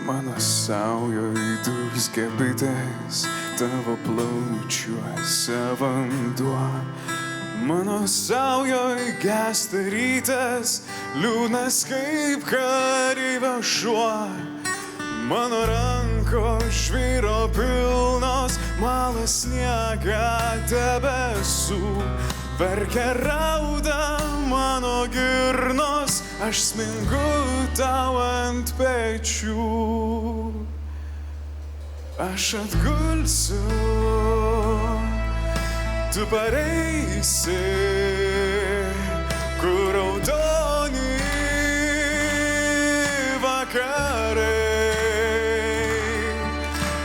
Mano saujoj dūzgia bitės, tavo plaučiuose vanduo. Mano saujoj gęsta rytas, liūdnas kaip kareivio šuo. Mano rankos žvyro pilnos, malas sniegą debesų. Verkia rauda mano girnos, aš smingu tau ant pečių. Aš atgulsiu, tu pareisi, kur raudoni vakarai.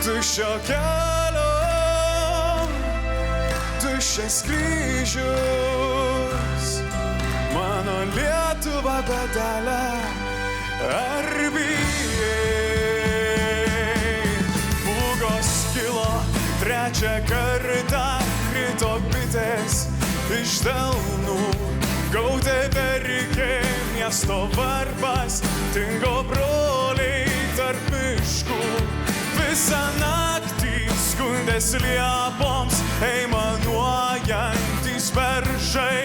Tuščio kelio, tuščias kryžius, mano Lietuva bedelė, ar bijai? Būgos kilo, trečią kartą krito bitės iš delnų. Gaudė verkė miesto varpas, dingo broliai tarp miškų. Visą naktį skundės liepoms, aimanuojantys beržai.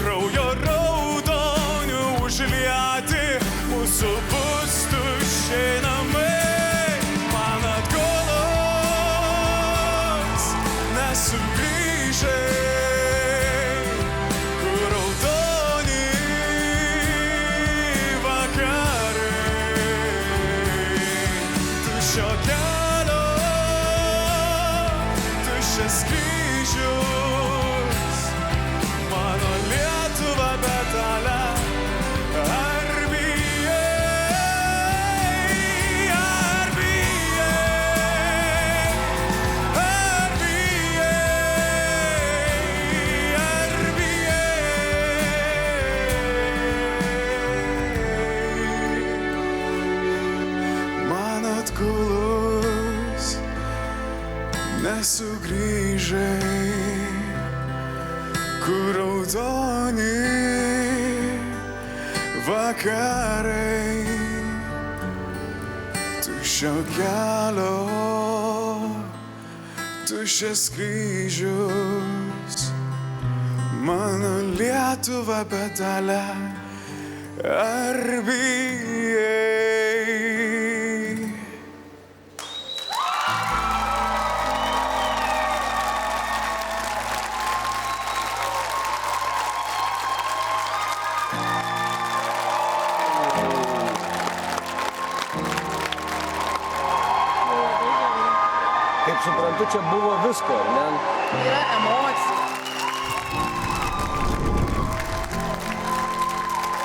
Kraujo raudonių užlieti mūsų pustuščiai namai. Man atgulus nesugrįžai, kur raudoni vakarai. Tuščio kelio, tuščias kryžius, mano Lietuva bedelė, ar bijai, ar bijai, ar bijai, ar bijai. Man atgulus nesugrįžai, kur raudoni vakarai. Tuščio kelio, tuščias kryžius, mano Lietuva bedelė, ar bijai? Kaip suprantu, čia buvo visko, ar ne? Yra emocijų.